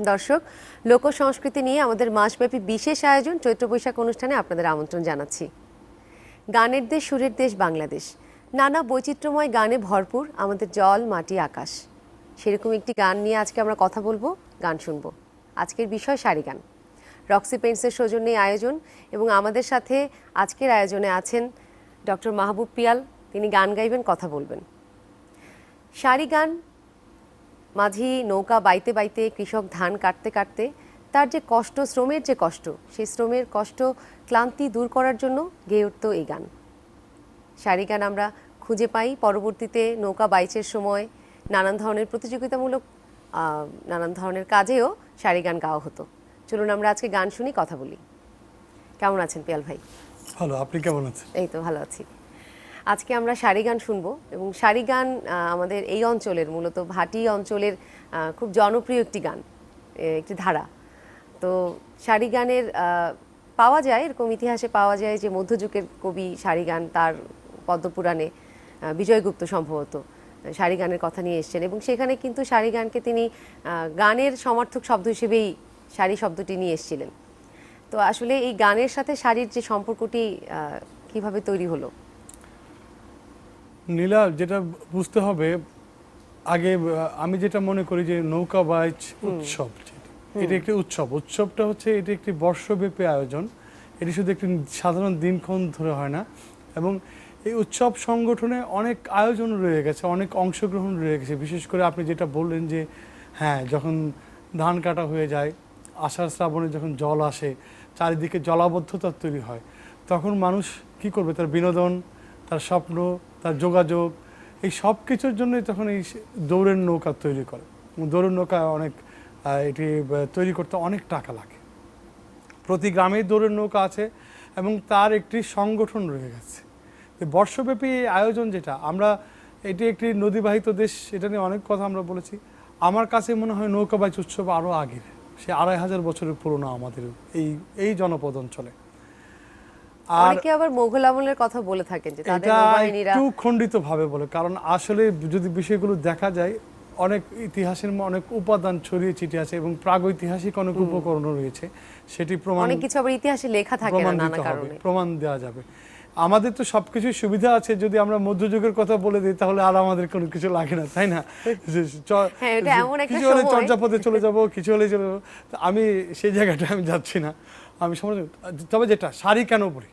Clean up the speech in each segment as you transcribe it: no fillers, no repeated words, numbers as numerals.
দর্শক, লোক সংস্কৃতি নিয়ে আমাদের মাসব্যাপী বিশেষ আয়োজন চৈত্র বৈশাখ অনুষ্ঠানে আপনাদের আমন্ত্রণ জানাচ্ছি। গানের দেশ, সুরের দেশ বাংলাদেশ, নানা বৈচিত্র্যময় গানে ভরপুর আমাদের জল, মাটি, আকাশ। সেরকম একটি গান নিয়ে আজকে আমরা কথা বলবো, গান শুনবো। আজকের বিষয় শাড়ি গান। রক্সি পেইন্টসের সৌজন্যে আয়োজন এবং আমাদের সাথে আজকের আয়োজনে আছেন ডক্টর মাহবুব পিয়াল। তিনি গান গাইবেন, কথা বলবেন। শাড়ি গান মাঝি নৌকা বাইতে বাইতে, কৃষক ধান কাটতে কাটতে তার যে কষ্ট, শ্রমের যে কষ্ট, সেই শ্রমের কষ্ট, ক্লান্তি দূর করার জন্য গেয়ে উঠত এই গান। শাড়ি গান আমরা খুঁজে পাই পরবর্তীতে নৌকা বাইচের সময় নানান ধরনের প্রতিযোগিতামূলক নানান ধরনের কাজেও শাড়ি গান গাওয়া হতো। চলুন আমরা আজকে গান শুনি, কথা বলি। কেমন আছেন পিয়াল ভাই? ভালো, আপনি কেমন আছেন? এই তো ভালো আছি। আজকে আমরা শাড়ি গান শুনবো এবং শাড়ি গান আমাদের এই অঞ্চলের, মূলত ভাটি অঞ্চলের খুব জনপ্রিয় একটি গান, একটি ধারা। তো শাড়ি গানের পাওয়া যায়, এরকম ইতিহাসে পাওয়া যায় যে মধ্যযুগের কবি শাড়ি গান তার পদ্মপুরাণে বিজয়গুপ্ত সম্ভবত শাড়ি গানের কথা নিয়ে এসেছেন এবং সেখানে কিন্তু শাড়ি গানকে তিনি গানের সমার্থক শব্দ হিসেবেই শাড়ি শব্দটি নিয়ে এসেছিলেন। তো আসলে এই গানের সাথে শাড়ির যে সম্পর্কটি কিভাবে তৈরি হলো? নীলা, যেটা বুঝতে হবে আগে, আমি যেটা মনে করি যে নৌকা বাইচ উৎসব, এটা একটি উৎসব। উৎসবটা হচ্ছে এটি একটি বর্ষব্যাপী আয়োজন। এটি শুধু একটি সাধারণ দিনক্ষণ ধরে হয় না, এবং এই উৎসব সংগঠনে অনেক আয়োজন রয়ে গেছে, অনেক অংশগ্রহণ রয়ে গেছে। বিশেষ করে আপনি যেটা বললেন যে হ্যাঁ, যখন ধান কাটা হয়ে যায়, আষাঢ় শ্রাবণে যখন জল আসে, চারিদিকে জলাবদ্ধতা তৈরি হয়, তখন মানুষ কি করবে? তার বিনোদন, তার স্বপ্ন, তার যোগাযোগ, এই সব কিছুর জন্যই তখন এই দৌড়ের নৌকা তৈরি করে। দৌড়ের নৌকা অনেক, এটি তৈরি করতে অনেক টাকা লাগে। প্রতি গ্রামেই দৌড়ের নৌকা আছে এবং তার একটি সংগঠন রয়ে গেছে। বর্ষব্যাপী এই আয়োজন, যেটা আমরা, এটি একটি নদীবাহিত দেশ, এটা নিয়ে অনেক কথা আমরা বলেছি। আমার কাছে মনে হয় নৌকা বাইচ উৎসব আরও আগের, সে 2500 বছরের পুরনো আমাদের এই জনপদ অঞ্চলে। অনেকে আবার মোগল আমলের কথা বলে থাকেন যে তাদের নৌবাহিনীরা একটু খণ্ডিত ভাবে বলে, কারণ আসলে যদি বিষয়গুলো দেখা যায়, অনেক ইতিহাসের অনেক উপাদান ছড়িয়ে ছিটিয়ে আছে এবং প্রাগৈতিহাসিক অনেক উপকরণ রয়েছে, সেটি প্রমাণ, অনেক কিছু আবার ইতিহাসে লেখা থাকে না, নানা কারণে প্রমাণ দেওয়া যাবে। আমাদের তো সবকিছু সুবিধা আছে, যদি আমরা মধ্যযুগের কথা বলে দিই তাহলে আর আমাদের কোনো কিছু লাগে না, তাই না? কিছু হলে চর্যাপদে চলে যাব, কিছু হলে চলে যাবো। আমি সেই জায়গাটা আমি যাচ্ছি না, আমি সমাজ। তবে যেটা শাড়ি কেন বলি,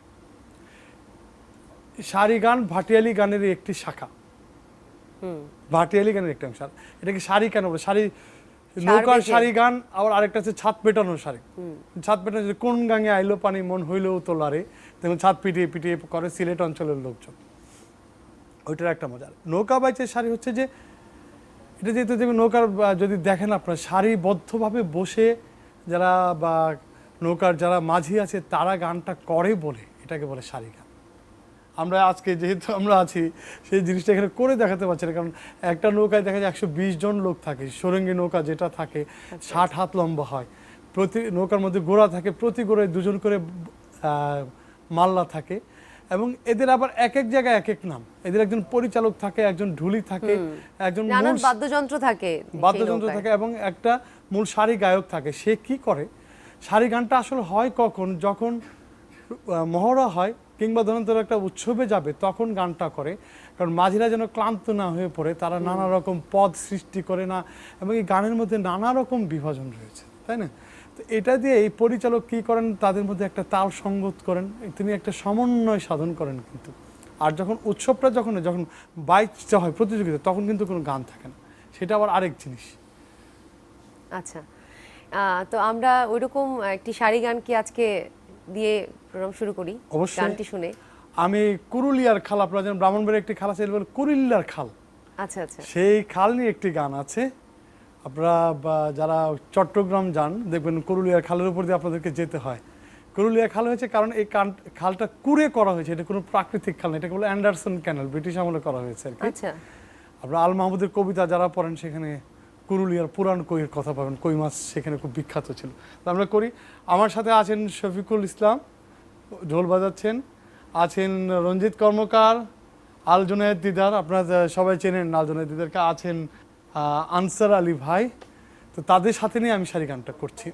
শাড়ি গান ভাটিয়ালি গানের একটি শাখা, ভাটিয়ালি গানের একটা অংশ। এটা কি শাড়ি কেন বলে? শাড়ি, নৌকার শাড়ি গান, আবার আরেকটা আছে ছাদ পেটানোর শাড়ি। ছাদ পেটানো, কোন গাঙে আইলো পানি মন হইলেও তোলারে, দেখুন ছাদ পিটিয়ে পিটিয়ে করে সিলেট অঞ্চলের লোকজন, ওইটার একটা মজা। নৌকা বাইচের শাড়ি হচ্ছে যে, এটা যেহেতু দেখবেন নৌকার, যদি দেখেন আপনার সারিবদ্ধভাবে বসে যারা, বা নৌকার যারা মাঝি আছে তারা গানটা করে বলে এটাকে বলে শাড়ি গান। আমরা আজকে যেহেতু আমরা আছি, সেই জিনিসটা এখানে করে দেখাতে পারছি না, কারণ একটা নৌকায় দেখা যায় 120 জন লোক থাকে। সরঙ্গী নৌকা যেটা থাকে 60 হাত লম্বা হয়, প্রতি নৌকার মধ্যে গোড়া থাকে, প্রতি গোড়ায় 2 জন করে মাল্লা থাকে, এবং এদের আবার এক এক জায়গায় এক এক নাম। এদের একজন পরিচালক থাকে, একজন ঢুলি থাকে, একজন বাদ্যযন্ত্র থাকে, এবং একটা মূল সারি গায়ক থাকে। সে কি করে, সারি গানটা আসলে হয় কখন, যখন মহড়া হয় কিংবা ধরুন তারা একটা উৎসবে যাবে, তখন গানটা করে। কারণ মাঝিরা যেন ক্লান্ত না হয়ে পড়ে, তারা নানা রকম পদ সৃষ্টি করে না, এবং এই গানের মধ্যে নানা রকম বিভাজন রয়েছে, তাই না? তো এটা দিয়ে এই পরিচালক কি করেন, তাদের মধ্যে একটা তাল সঙ্গত করেন, তিনি একটা সমন্বয় সাধন করেন। কিন্তু আর যখন উৎসবটা যখন বাইচটা হয়, প্রতিযোগিতা, তখন কিন্তু কোনো গান থাকে না, সেটা আবার আরেক জিনিস। আচ্ছা, তো আমরা ওইরকম একটি শাড়ি গান কি আজকে দিয়ে প্রোগ্রাম শুরু করি? গানটি শুনে আমি কুরুলিয়ার খাল, আপনারা জানেন ব্রাহ্মণবাড়ির একটি খাল আছে, কুরুলিয়ার খাল। আচ্ছা আচ্ছা, সেই খাল নিয়ে একটি গান আছে। আপনারা যারা চট্টগ্রাম যান, দেখবেন কুরুলিয়ার খালের উপর দিয়ে আপনাদেরকে যেতে হয়। কুরুলিয়া খাল হয়েছে কারণ এই খালটা কুড়ে করা হয়েছে, এটা কোনো প্রাকৃতিক খাল না, এটাকে বলে অ্যান্ডারসন ক্যানেল, ব্রিটিশ আমলে করা হয়েছে আর কি। আচ্ছা, আপনারা আল মাহমুদের কবিতা যারা পড়েন, সেখানে কুরুলিয়ার পুরাণ কইয়ের কথা পাবেন, কই মাছ সেখানে খুব বিখ্যাত ছিল। আমরা করি, আমার সাথে আছেন শফিকুল ইসলাম, ঢোল বাজাচ্ছেন, আছেন রঞ্জিত কর্মকার, আল জুনায়েদ দিদার, আপনারা সবাই চেনেন আল জুনায়েদ দিদারকে, আছেন আনসার আলী ভাই, তো তাদের সাথে নিয়ে আমি শাড়ি গানটা করছি।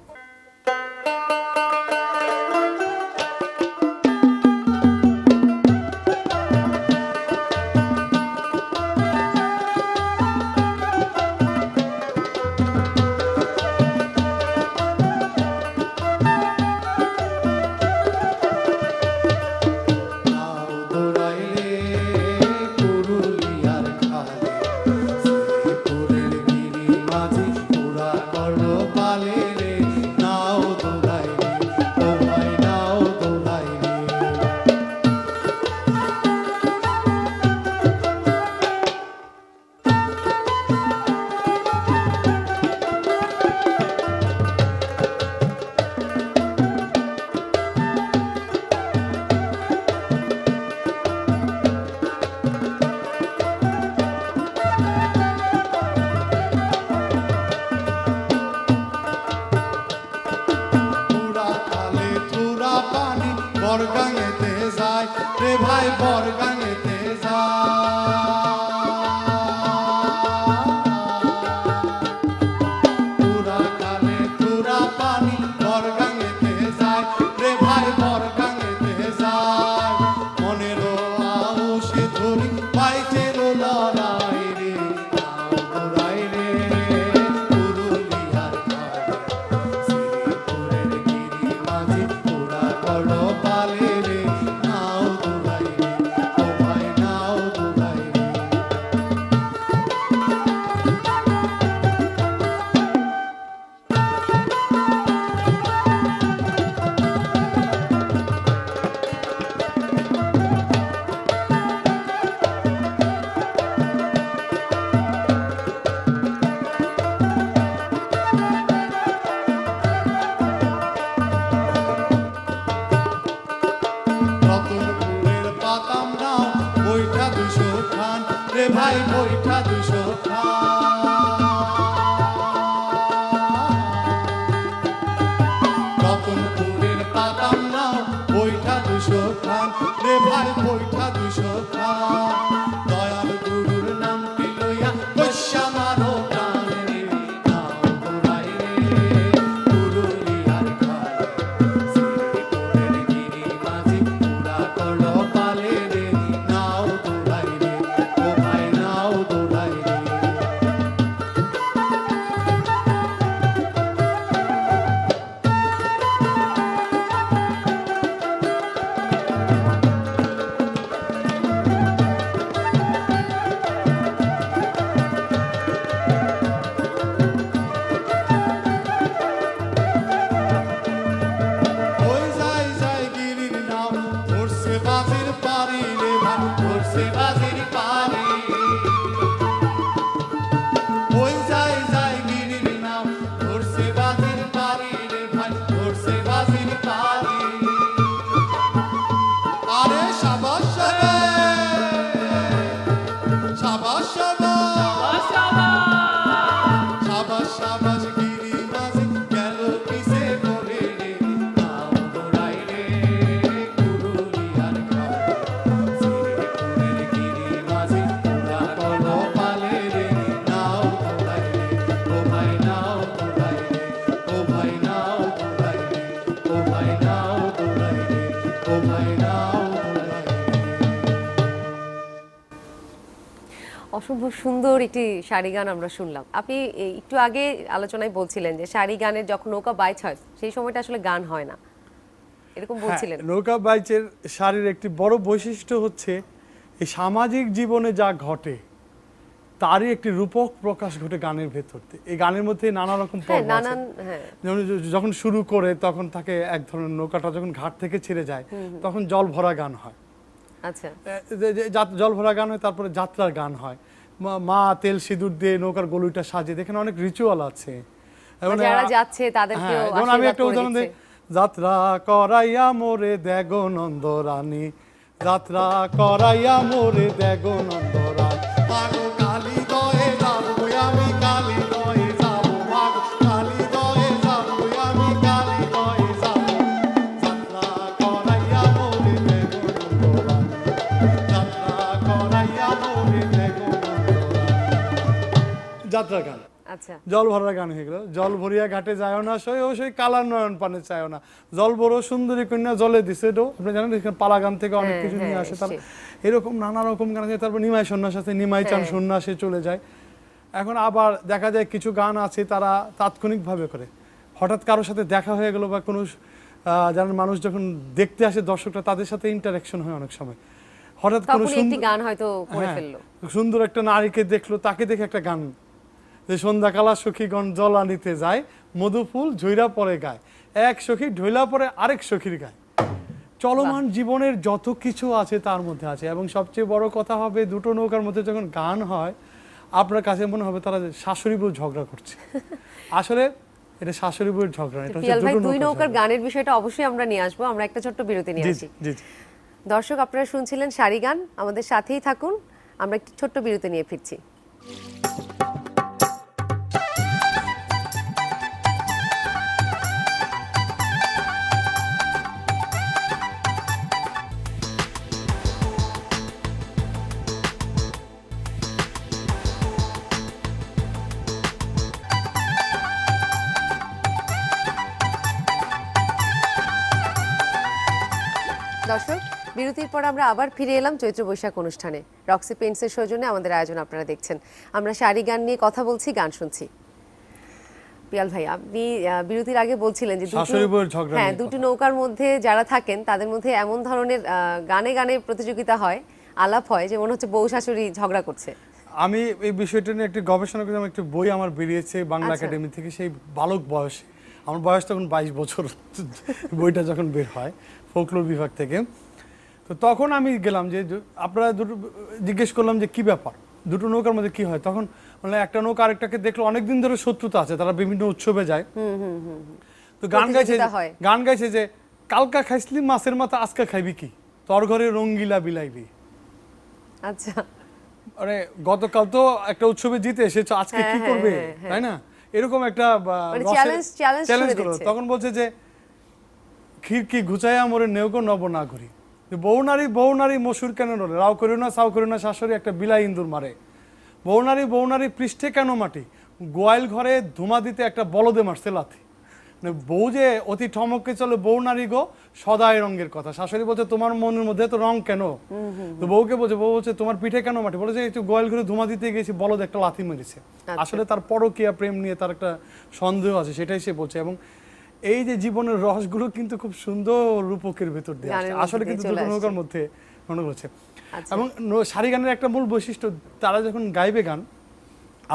বরগাঙেতে যায় রে ভাই বরগাঙেতে পুরা কালে পুরা পানি বরগাঙেতে যায় রে ভাই বরগাঙেতে যায় মনেরও আউশে ধরি পাইচেরও লড়াই রে লড়াই রে পুরুলিয়ার শ্রীপুরের গিরি মাঝি পুরা করলো পালে রে নাও দোলাই রে ও ভাই নাও দোলাই রে রতনপুরের পাতাম নাও বইটা 200 খান রে ভাই বইটা 200 খান রতনপুরের পাতাম নাও বইটা 200 খান রে ভাই বইটা 200 খান দয়াল গুরুর নামটি লইয়া বৈশা মারো প্রাণ রে নাও দোলাই রে পুরুলিয়ার খালে শ্রীপুরের গিরি মাঝি পুরা করলো পালে রে নাও দোলাই রে ও ভাই নাও দোলাই রে ওই যাই গিরির নাম ধরছে বাজির পারি রে ভাই ধরছে বাজির পারি ওই যাই গিরির নাম ধরছে বাজির পারি রে ভাই ধরছে বাজির পারি আরে সাবাস সাবাস সাবাস সাবাস সাবাস গিরি মাঝি গেল কিসে করে রে নাও দোড়াই রে পুরুলিয়ার খালে শ্রীপুরের গিরি মাঝি পুরা করলো পালে রে নাও দোড়াই রে ও ভাই নাও দোড়াই রে ও ভাই নাও দোড়াই রে ও ভাই নাও দোড়াই রে ও ভাই নাও দোড়াই রে অসম্ভব সুন্দর একটি শাড়ি গান আমরা শুনলাম। আপনি একটু আগে আলোচনায় বলছিলেন যে শাড়ি গানের যখন নৌকা বাইচ হয় সেই সময়টা আসলে গান হয় না, এরকম বলছিলেন। হ্যাঁ, নৌকা বাইচের শাড়ির একটি বড় বৈশিষ্ট্য হচ্ছে এই সামাজিক জীবনে যা ঘটে তারই একটি রূপক প্রকাশ ঘটে গানের ভেতর দিয়ে। এই গানের মধ্যে নানা রকম হ্যাঁ, পর্ব আছে। নানান হ্যাঁ যেমন যখন শুরু করে তখন তাকে এক ধরনের নৌকাটা যখন ঘাট থেকে ছেড়ে যায় তখন জল ভরা গান হয়, আচ্ছা জল ভরা গান হয়, তারপরে যাত্রার গান হয়, মা তেল সিঁদুর দিয়ে নৌকার গলুইটা সাজে, দেখেন অনেক রিচুয়াল আছে। মানে যারা যাচ্ছে তাদেরকেও হ্যাঁ, যেমন আমি আশীর্বাদ একটা করে উদাহরণ দিই, দিচ্ছে। যাত্রা করাইয়া মোরে দেগো নন্দরানী, যাত্রা করাইয়া মোরে দেগো নন্দরানী, মাগো কালী দয়ে যাবো আমি কালী দয়ে যাবো মাগো কালী দয়ে যাবো আমি কালী দয়ে যাবো যাত্রা করাইয়া মোরে দেখো নন্দরানী যাত্রা করাইয়া মোরে দেখো নন্দরানী যাত্রা গান। আচ্ছা জল ভরা গান হয়ে গেল, জল ভরিয়া ঘাটে যায় না সই ও সই কালার নয়ন পানে চায় না, জল বড় সুন্দরী কন্যা জলে দিছে এটাও আপনি জানেন, এখানে পালা গান থেকে অনেক কিছু নিয়ে আসে তার, এরকম নানা রকম গান আছে। তারপর নিমাই সন্ন্যাস আছে, নিমাই চান সন্ন্যাসে চলে যায়। এখন আবার দেখা যায় কিছু গান আছে তারা তাৎক্ষণিকভাবে করে, হঠাৎ কারোর সাথে দেখা হয়ে গেল বা কোনো জানেন মানুষ যখন দেখতে আসে দর্শকরা তাদের সাথে ইন্টারাকশন হয় অনেক সময়, হঠাৎ কোনো একটি গান হয়তো করে ফেললো, সুন্দর একটা নারীকে দেখলো, তাকে দেখে একটা গান, যে সন্ধ্যাকালা সখীগণ জল আনিতে যায় মধু ফুল ঝইরা পরে গায়, এক সখী ঢইলা পরে আরেক সখীর গায়। চলমান জীবনের যত কিছু আছে তার মধ্যে আছে। এবং সবচেয়ে বড় কথা হবে দুটো নৌকার মধ্যে যখন গান হয় আপনার কাছে মনে হবে তারা শাশুড়ি বউ ঝগড়া করছে, আসলে এটা শাশুড়ি বউয়ের ঝগড়া, এটা পিয়াল ভাই হচ্ছে দুই নৌকার গানের বিষয়টা অবশ্যই আমরা নিয়ে আসবো, আমরা একটা ছোট্ট বিরতি নিয়ে আসি। জি। দর্শক আপনারা শুনছিলেন সারি গান, আমাদের সাথেই থাকুন, আমরা একটি ছোট্ট বিরতি নিয়ে ফিরছি। দর্শক বিরতির পর আমরা আবার ফিরে এলাম চৈত্র বৈশাখ অনুষ্ঠানে। রক্সি পেইন্টসের সৌজন্যে আমাদের আয়োজন আপনারা দেখছেন, আমরা সারি গান নিয়ে কথা বলছি, গান শুনছি। পিয়াল ভাই আপনি বিরতির আগে বলছিলেন যে দুটো নৌকার মধ্যে যারা থাকেন তাদের মধ্যে এমন ধরনের গানে গানে প্রতিযোগিতা হয়, আলাপ হয় যে মনে হচ্ছে বউ শাশুড়ি ঝগড়া করছে। আমি এই বিষয়টা নিয়ে একটি গবেষণা করলাম, একটি বই আমার বেরিয়েছে বাংলা একাডেমি থেকে, সেই বালক বয়সে, আমার বয়স তখন 22 বছর, বইটা যখন বের হয় ফোকলোর বিভাগ থেকে, তো তখন আমি গেলাম যে আপনারা দুটো জিজ্ঞেস করলাম যে কি ব্যাপার দুটো নৌকার মধ্যে কি হয়, তখন মানে একটা নৌকা আরেকটাকে দেখলো অনেকদিন ধরে শত্রুতা আছে, তারা বিভিন্ন উৎসবে যায়, তো গান গাইছে যে কালকা খাইসলি মাছের মাথা আজকে খাইবি কি, তোর ঘরে রঙ্গিলা বিলাইবি। আচ্ছা, আরে গতকাল তো একটা উৎসবে জিতে এসেছো, আজকে কি করবে, তাই না, এরকম একটা চ্যালেঞ্জ করলো। তখন বলছে যে খিড়কি ঘুচাইয়া মোরে নেউকো নব না ঘুরি, বউ নারী মসুর কেন নড়ে, রাও করিও না চাও করিও না শাশুড়ি একটা বিলাই ইন্দুর মারে, বউ নারী পৃষ্ঠে কেন মাটি, গোয়াল ঘরে ধুমা দিতে একটা বলদে মারছে লাথি। মানে বউ যে অতি ঠমকে চলে, বউ নারী গো সদাই রঙের কথা, শাশুড়ি বলছে তোমার মনের মধ্যে তো রং কেন, তো বউকে বলছে, বউ বলছে তোমার পিঠে কেন মাটি, বলেছে একটু গোয়াল ঘরে ধুমা দিতে গেছি বলদ একটা লাথি মেরেছে। আসলে তার পরকীয়া প্রেম নিয়ে তার একটা সন্দেহ আছে, সেটাই সে বলছে। এবং এই যে জীবনের রসগুলো কিন্তু খুব সুন্দর রূপকের ভেতর দিয়ে আসে, আসলে কিন্তু দুটো নৌকার মধ্যে মনে হচ্ছে। এবং সারি গানের একটা মূল বৈশিষ্ট্য, তারা যখন গাইবে গান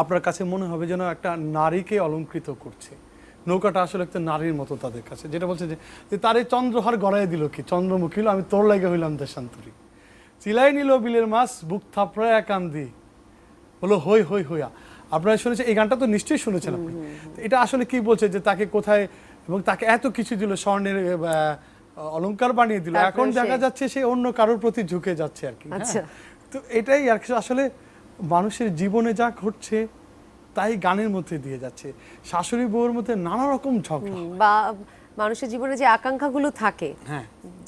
আপনার কাছে মনে হবে যেন একটা নারীকে অলঙ্কৃত করছে, নৌকাটা আসলে একটা নারীর মতো তাদের কাছে, যেটা বলছে যে তার এই চন্দ্রহার গড়াই দিল কি, চন্দ্রমুখী হলো আমি তোর লাগে হইলাম দেশান্তরী, চিলাই নিল বিলের মাছ বুক থাপড়ায় কান্দি হলো হই হই হইয়া। আপনারা শুনেছেন এই গানটা, তো নিশ্চয়ই শুনেছেন আপনি। এটা আসলে কি বলছে যে তাকে কোথায়, এবং তাকে এত কিছু দিল, স্বর্ণের অলংকার বানিয়ে দিল, এখন দেখা যাচ্ছে সে অন্য কারোর প্রতি ঝুঁকে যাচ্ছে আর কি। তো এটাই আর কি, আসলে মানুষের জীবনে যা ঘটছে তাই গানের মধ্যে দিয়ে যাচ্ছে, শাশুড়ি বউয়ের মধ্যে নানা রকম ঝগড়া বা মানুষের জীবনে যে আকাঙ্ক্ষাগুলো থাকে,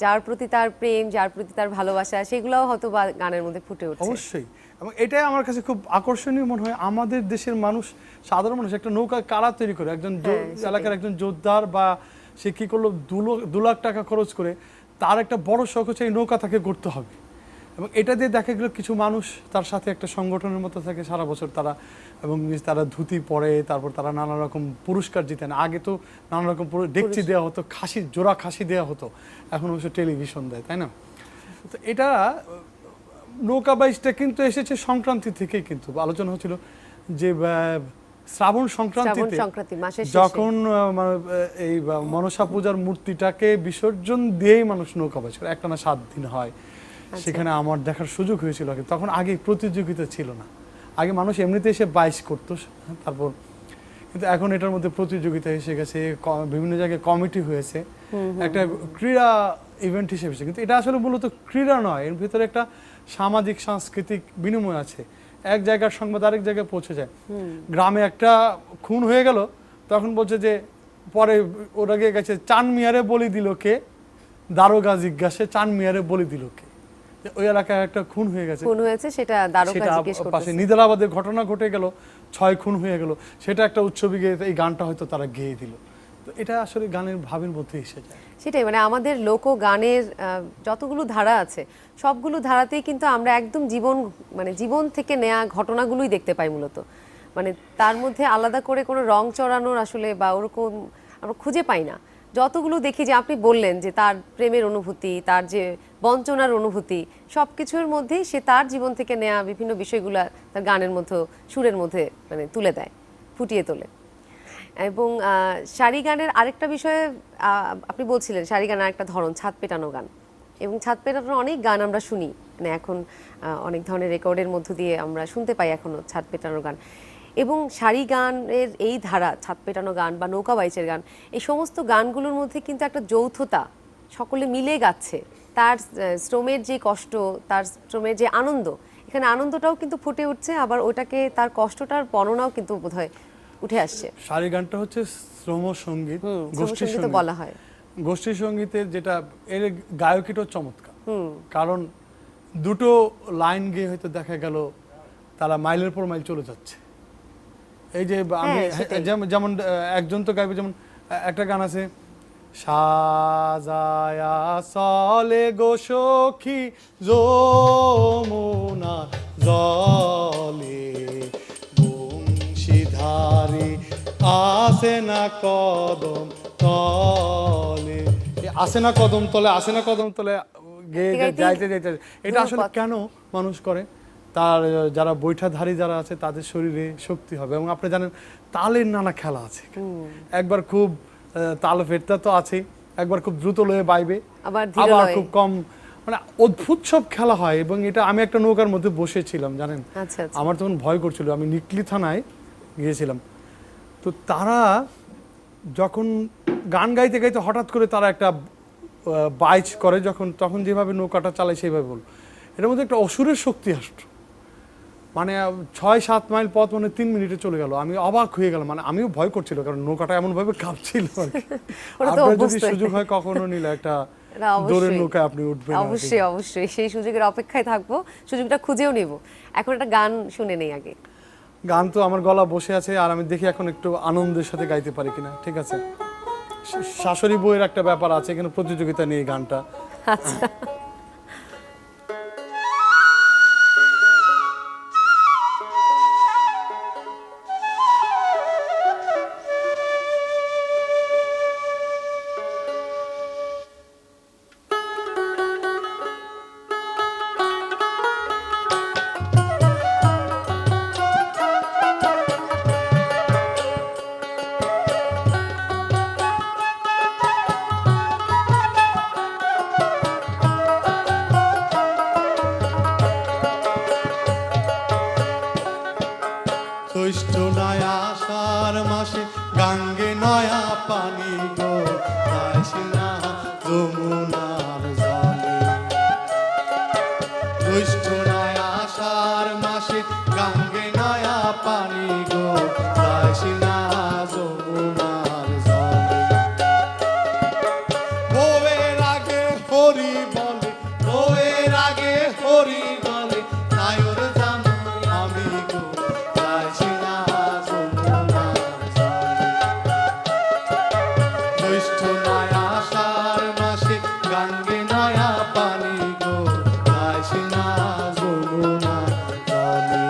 যার প্রতি তার প্রেম, যার প্রতি তার ভালোবাসা, সেগুলোও হয়তো বা গানের মধ্যে ফুটে উঠছে। অবশ্যই, এবং এটাই আমার কাছে খুব আকর্ষণীয় মনে হয়। আমাদের দেশের মানুষ, সাধারণ মানুষ একটা নৌকা কারা তৈরি করে, একজন এলাকার একজন যোদ্ধার বা সে কি করলো 2 লাখ টাকা খরচ করে, তার একটা বড় শখ হচ্ছে এই নৌকা তাকে করতে হবে। এবং এটা দিয়ে দেখা গেল কিছু মানুষ তার সাথে একটা সংগঠনের মতো থাকে সারা বছর তারা, এবং তারা ধুতি পরে, তারপর তারা নানা রকম পুরস্কার জিতেন। আগে তো নানা রকম ডেকচি দেওয়া হতো, জোড়া খাসি দেওয়া হতো, এখন অবশ্য টেলিভিশন দেয়, তাই না। তো এটা নৌকা বাইচটা কিন্তু এসেছে সংক্রান্তি থেকেই, কিন্তু আলোচনা হচ্ছিল যে শ্রাবণ সংক্রান্তিতে যখন এই মনসা পূজার মূর্তিটাকে বিসর্জন দিয়েই মানুষ নৌকা বাইচ করে, একটানা 7 দিন হয়, সেখানে আমার দেখার সুযোগ হয়েছিল। তখন আগে প্রতিযোগিতা ছিল না, আগে মানুষ এমনিতে এসে বাইচ করতো, তারপর কিন্তু এখন এটার মধ্যে প্রতিযোগিতা এসে গেছে, বিভিন্ন জায়গায় কমিটি হয়েছে, একটা ক্রীড়া ইভেন্ট হিসেবে। কিন্তু এটা আসলে মূলত ক্রীড়া নয়, এর ভিতরে একটা সামাজিক সাংস্কৃতিক বিনিময় আছে, এক জায়গার সংবাদ আরেক জায়গায় পৌঁছে যায়। গ্রামে একটা খুন হয়ে গেল, তখন বলছে যে পরে ওরা গেছে চান মিয়ারে বলি দিল কে, দারোগা জিজ্ঞাসে চান মিয়ারে বলি দিল কে, ওই এলাকায় একটা খুন হয়ে গেছে, খুন হয়েছে সেটা দারোগা সেটা জিজ্ঞেস পাশে করতেছে। নিজামাবাদে ঘটনা ঘটে গেল, 6 খুন হয়ে গেল, সেটা একটা উৎসবে গিয়ে এই গানটা হয়তো তারা গেয়ে দিল। তো এটা আসলে গানের ভাবের মধ্যে এসে যায়। সেটাই, মানে আমাদের লোকগানের যতগুলো ধারা আছে সবগুলো ধারাতেই কিন্তু আমরা একদম জীবন থেকে নেয়া ঘটনাগুলোই দেখতে পাই মূলত। মানে তার মধ্যে আলাদা করে কোনো রং চড়ানোর আসলে বা ওরকম আমরা খুঁজে পাই না। যতগুলো দেখি, যে আপনি বললেন যে তার প্রেমের অনুভূতি, তার যে বঞ্চনার অনুভূতি, সব কিছুর মধ্যেই সে তার জীবন থেকে নেয়া বিভিন্ন বিষয়গুলো তার গানের মধ্যে, সুরের মধ্যে মানে তুলে দেয়, ফুটিয়ে তোলে। এবং শাড়ি গানের আরেকটা বিষয়ে আপনি বলছিলেন, শাড়ি গানের আরেকটা ধরন ছাদ পেটানো গান। এবং ছাদ পেটানোর অনেক গান আমরা শুনি, মানে এখন অনেক ধরনের রেকর্ডের মধ্য দিয়ে আমরা শুনতে পাই এখনো ছাদ পেটানোর গান। এবং শাড়ি গানের এই ধারা, ছাদ পেটানো গান বা নৌকা বাইচের গান, এই সমস্ত গানগুলোর মধ্যে কিন্তু একটা যৌথতা, সকলে মিলে গাচ্ছে। তার শ্রমের যে কষ্ট, তার শ্রমের যে আনন্দ, এখানে আনন্দটাও কিন্তু ফুটে উঠছে, আবার ওটাকে তার কষ্টটার বর্ণনাও কিন্তু বোধহয় উঠে আসছে। শাড়ি গানটা হচ্ছে শ্রম সঙ্গীত, গোষ্ঠী শ্রমসঙ্গীত সঙ্গীত বলা হয়। গোষ্ঠী সঙ্গীতের যেটা এর গায়কিটাও চমৎকার, কারণ দুটো লাইন গিয়ে হয়তো দেখা গেল তারা মাইলের পর মাইল চলে যাচ্ছে। এই যে আমি সেটাই। যেমন একজন তো গাইবে, যেমন একটা গান আছে, সাজায়া চলে গো সখী যমুনা জলে, বংশীধারী আসে না কদম তলে, আসে না কদম তলে, আসে না কদম তলে গেয়ে যাইতে যাইতে। এটা আসলে কেন মানুষ করে? তার যারা বৈঠাধারী যারা আছে তাদের শরীরে শক্তি হবে। এবং আপনি জানেন তালের নানা খেলা আছে, একবার খুব তাল ফেরতা তো আছে, একবার খুব দ্রুত লয়ে বাইবে, আবার খুব কম, মানে অদ্ভুত সব খেলা হয়। এবং এটা আমি একটা নৌকার মধ্যে বসেছিলাম জানেন, আমার তখন ভয় করছিল, আমি নিকলি থানায় গিয়েছিলাম। তো তারা যখন গান গাইতে গাইতে হঠাৎ করে তারা একটা বাইচ করে, তখন যেভাবে নৌকাটা চালায় সেইভাবে বল, এটার মধ্যে একটা অসুরের শক্তি আসতো। মানে 6-7 মাইল পথ মানে 3 মিনিটে চলে গেল। আমি অবাক হয়ে গেলাম, মানে আমিও ভয় করছিল, কারণ নৌকাটা এমন ভাবে কাঁপছিল। আপনার যদি সুযোগ হয় কখনো নিলে একটা দৌড়ের নৌকায় আপনি উঠবেন। অবশ্যই অবশ্যই সেই সুযোগের অপেক্ষায় থাকবো, সুযোগটা খুঁজেও নেব। এখন একটা গান শুনে নেই আগে। গান তো আমার গলা বসে আছে, আর আমি দেখি এখন একটু আনন্দের সাথে গাইতে পারি কিনা। ঠিক আছে, শাশুড়ি বইয়ের একটা ব্যাপার আছে, এখানে প্রতিযোগিতা নিয়ে গানটা। আচ্ছা, জ্যৈষ্ঠ নয়া আষাঢ় মাসে গাঙ্গে নয়া পানি গো, যাইস না যমুনার জলে। জ্যৈষ্ঠ নয়া আষাঢ় মাসে গাঙ্গে নয়া পানি গো, যাইস না যমুনার জলে। বউয়ের আগে হরি বলে, বউয়ের আগে হরি বলে, নায়র জানো আমি গো, যাইস না যমুনার জলে। জ্যৈষ্ঠ নয়া আষাঢ় মাসে গাঙ্গে নয়া পানি গো, যাইস না যমুনার জলে।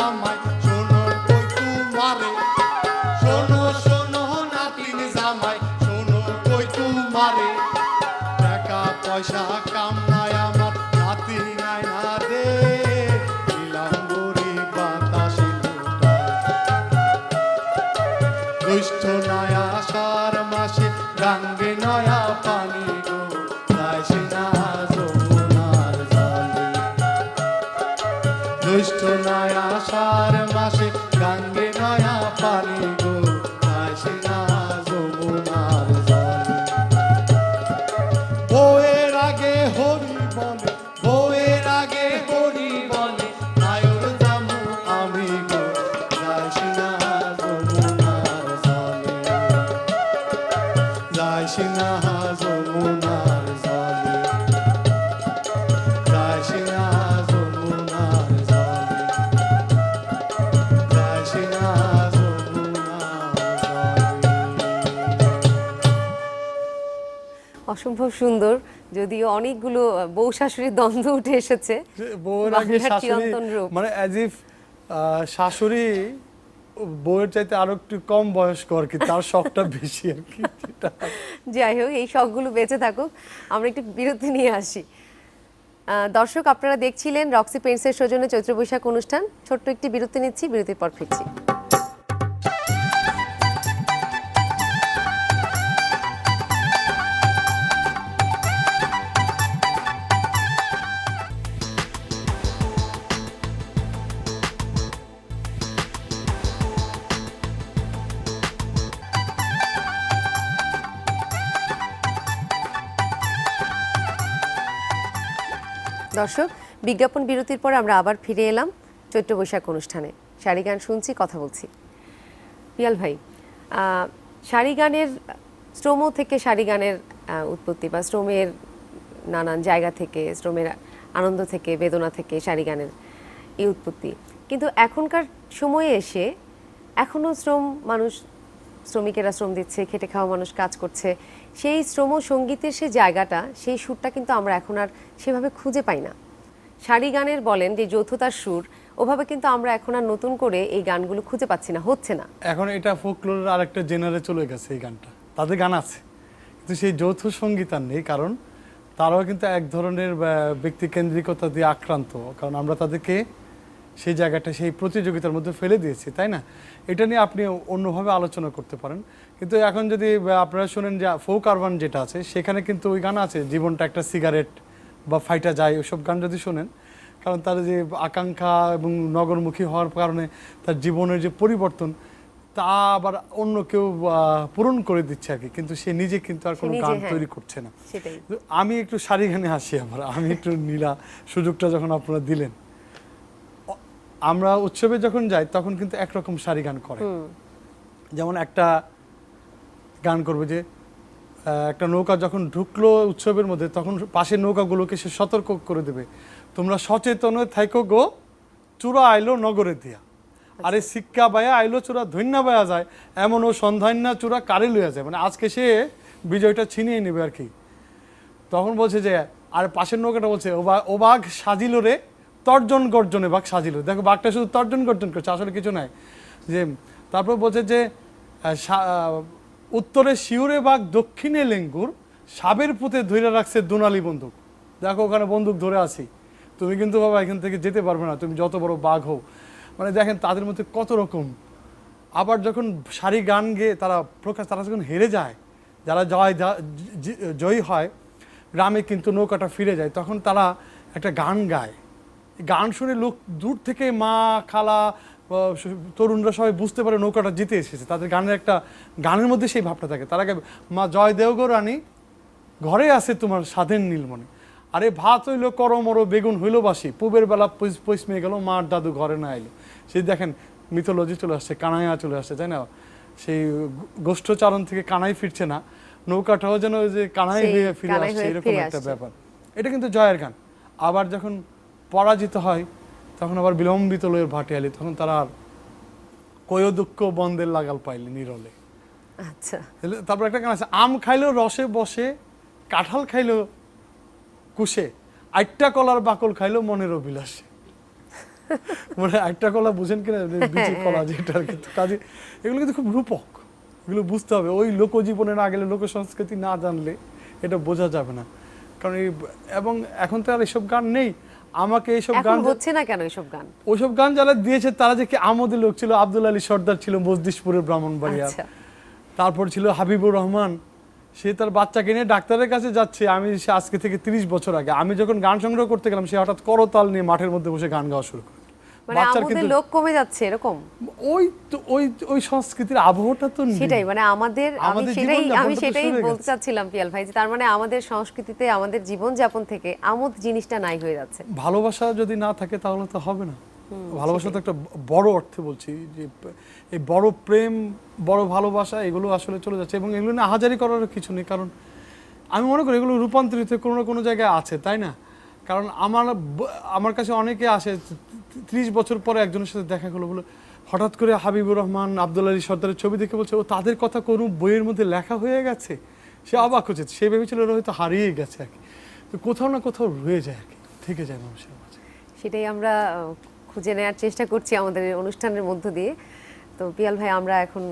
জামাই শোনো কই তোমারে শোনো শোনো নাতিন জামাই শোনো কই তোমারে টাকা পয়সা কামাই আমার নাতি নাই না রে দিলাম গরিব বাতাসে দুষ্ট নয়া সার মাসে গাঙ্গে নয়া পানি গো যাইস না যমুনার জলে দুষ্ট নয়া সার মাসে গাঙ্গে নয়া পানি গো যাইস না যমুনার জলে বউয়ের আগে হরি বলে বউয়ের আগে হরি বলে নায়র জামু আমি গো যাইস না যমুনার জলে যাইস না যমুনার জলে যাইস না যমুনার জলে যাইস না যমুনার জলে অসম্ভব সুন্দর, যদিও অনেকগুলো বউ শাশুড়ির দ্বন্দ্ব উঠে এসেছে। বউয়ের আগে বাংলার শাশুড়ি চিরন্তন রূপ। মানে অ্যাজ ইফ শাশুড়ি বউয়ের চাইতে আরো একটু কম বয়স্ক আর কি, তার শখটা বেশি আর কি যেটা। যাই হোক, এই শখগুলো বেঁচে থাকুক, আমরা একটু বিরতি নিয়ে আসি। দর্শক, আপনারা দেখছিলেন রক্সি পেইন্টসের সৌজন্যে চৈত্র বৈশাখ অনুষ্ঠান। ছোট্ট একটি বিরতি নিচ্ছি, বিরতির পর ফিরছি। দর্শক, বিজ্ঞাপন বিরতির পর আমরা আবার ফিরে এলাম চৈত্র বৈশাখ অনুষ্ঠানে। শাড়ি গান শুনছি, কথা বলছি। পিয়াল ভাই, শাড়ি গানের শ্রম থেকে শাড়ি গানের উৎপত্তি, বা শ্রমের নানান জায়গা থেকে, শ্রমের আনন্দ থেকে, বেদনা থেকে শাড়ি গানের এই উৎপত্তি। কিন্তু এখনকার সময়ে এসে এখনও শ্রমিকেরা শ্রম দিচ্ছে, খেটে খাওয়া মানুষ কাজ করছে, সেই শ্রম সঙ্গীতের সে জায়গাটা, সেই সুরটা কিন্তু আমরা এখন আর সেভাবে খুঁজে পাই না। শাড়ি গানের বলেন যে যৌথতার সুর, ওভাবে কিন্তু আমরা এখন আর নতুন করে এই গানগুলো খুঁজে পাচ্ছি না, হচ্ছে না। এখন এটা ফোকলোরের আরেকটা জেনারে চলে গেছে এই গানটা, তাদের গান আছে কিন্তু সেই যৌথ সঙ্গীত আর নেই, কারণ তারাও কিন্তু এক ধরনের ব্যক্তিকেন্দ্রিকতা দিয়ে আক্রান্ত, কারণ আমরা তাদেরকে সেই জায়গাটা সেই প্রতিযোগিতার মধ্যে ফেলে দিয়েছি, তাই না? এটা নিয়ে আপনি অন্যভাবে আলোচনা করতে পারেন। কিন্তু এখন যদি আপনারা শোনেন যে ফোক আরবান যেটা আছে, সেখানে কিন্তু ওই গান আছে, জীবনটা একটা সিগারেট বা ফাইটা যায়, ওইসব গান যদি শোনেন, কারণ তার যে আকাঙ্ক্ষা এবং নগরমুখী হওয়ার কারণে তার জীবনের যে পরিবর্তন, তা আবার অন্য কেউ পূরণ করে দিচ্ছে আর কি, কিন্তু সে নিজে কিন্তু আর কোনো গান তৈরি করছে না। আমি একটু শাড়ি গানে আসি, আবার আমি একটু নীলা সুযোগটা যখন আপনারা দিলেন, আমরা উৎসবে যখন যাই তখন কিন্তু একরকম শাড়ি গান করে। যেমন একটা গান করবে যে একটা নৌকা যখন ঢুকলো উৎসবের মধ্যে, তখন পাশের নৌকাগুলোকে সে সতর্ক করে দেবে, তোমরা সচেতন থাইকো গো, চূড়া আইলো নগরে দিয়া, আরে শিক্ষা বায়া আইলো চূড়া ধন্যা বায়া যায়, এমন ও সন্ধান্যা চূড়া কারে লইয়া যায়, মানে আজকে সে বিজয়টা ছিনিয়ে নেবে আর কি। তখন বলছে যে, আর পাশের নৌকাটা বলছে, ও বাঘ সাজিল রে, তর্জন গর্জনে বাঘ সাজিল। দেখো বাঘটা শুধু তর্জন গর্জন করছে, আসলে কিছু নাই। যে তারপর বলছে যে উত্তরে শিউরে বাঘ, দক্ষিণে লেঙ্গুর, সাবের পুঁতে ধরে রাখছে দুনালি বন্দুক। দেখো ওখানে বন্দুক ধরে আছি, তুমি কিন্তু বাবা এখান থেকে যেতে পারবে না, তুমি যত বড় বাঘ হও। মানে দেখেন তাদের মধ্যে কত রকম। আবার যখন সারি গান গেয়ে তারা যখন হেরে যায়, যারা জয়ী হয়, গ্রামে কিন্তু নৌকাটা ফিরে যায়, তখন তারা একটা গান গায়। গান শুনে লোক দূর থেকে, মা খালা তরুণরা সবাই বুঝতে পারে নৌকাটা জিতে এসেছে। তাদের গানের মধ্যে সেই ভাবটা থাকে। তারা মা জয় দেও গো রানী, ঘরে আছে তোমার স্বাধীন নীলমণি, আরে ভাত হইলো করমরো, বেগুন হইলো বাসি, পুবের বেলা পৈস মেয়ে গেল, মার দাদু ঘরে না এলো। সেই দেখেন মিথোলজি চলে আসছে, কানাইয়া চলে আসছে, তাই না? সেই গোষ্ঠচারণ থেকে কানাই ফিরছে না, নৌকাটাও যেন যে কানাই হয়ে ফিরে আসছে, এরকম একটা ব্যাপার। এটা কিন্তু জয়ের গান। আবার যখন পরাজিত হয়, তখন আবার বিলম্বিত লয়ের ভাটিয়ালি, তখন তারা আর কয়ো দুঃখ বন্ধের লাগাল পাইলে নিরলে। আচ্ছা, তারপর একটা গান আছে, আম খাইলো রসে বসে, কাঁঠাল খাইলো কুশে, আইট্টা কলার বাকল খাইলো মনের অভিলাষে। মানে একটা কলা বুঝেন কিনা, বিচি কলা যেটা আর কি। তো কাজে এগুলো কিন্তু খুব রূপক, এগুলো বুঝতে হবে। ওই লোকজীবনে না গেলে, লোক সংস্কৃতি না জানলে এটা বোঝা যাবে না। কারণ এবং এখন তো আর এসব গান নেই। আমাকে এইসব এখন গান হচ্ছে না কেন এসব গান? ওইসব গান যারা দিয়েছে তারা যে কি আমোদী লোক ছিল। আব্দুল আলী সর্দার ছিল মজদিশপুরের ব্রাহ্মণবাড়িয়া, আচ্ছা। তারপর ছিল হাবিবুর রহমান, সে তার বাচ্চাকে নিয়ে ডাক্তারের কাছে যাচ্ছে। সে আজকে থেকে 30 বছর আগে আমি যখন গান সংগ্রহ করতে গেলাম, সে হঠাৎ করতাল নিয়ে মাঠের মধ্যে বসে গান গাওয়া শুরু করে। মানে আমাদের লোক কমে যাচ্ছে এরকম। ওই তো ওই সংস্কৃতির আবহাওয়াটা তো নেই। সেটাই মানে আমি সেটাই বলতে চাচ্ছিলাম পিয়াল ভাই, যে তার মানে আমাদের সংস্কৃতিতে, আমাদের জীবনযাপন থেকে আমোদ জিনিসটা নাই হয়ে যাচ্ছে। ভালোবাসা যদি না থাকে তাহলে তো হবে না। ভালোবাসা তো একটা বড় অর্থে বলছি, যে এই বড় প্রেম, বড় ভালোবাসা, এগুলো আসলে চলে যাচ্ছে। এবং এগুলো না আহাজারি করার কিছু নেই, কারণ আমি মনে করি এগুলো রূপান্তরিত কোনো না কোনো জায়গায় আছে, তাই না? কারণ আমার কাছে অনেকে আসে 30 বছর পরে একজনের সাথে দেখা হলো, বলে হঠাৎ করে হাবিবুর রহমান, আব্দুল আলী সর্দারের ছবি দেখে বলছে ও তাদের কথা কোনো বইয়ের মধ্যে লেখা হয়ে গেছে। সে অবাক হচ্ছে, সে ভেবেছিল ওরা হয়তো হারিয়ে গেছে আর কি। তো কোথাও না কোথাও রয়ে যায় আর কি, থেকে যায় মানুষের মাঝে। সেটাই আমরা খুঁজে নেওয়ার চেষ্টা করছি আমাদের এই অনুষ্ঠানের মধ্য দিয়ে। তো পিয়াল ভাই, আমরা এখন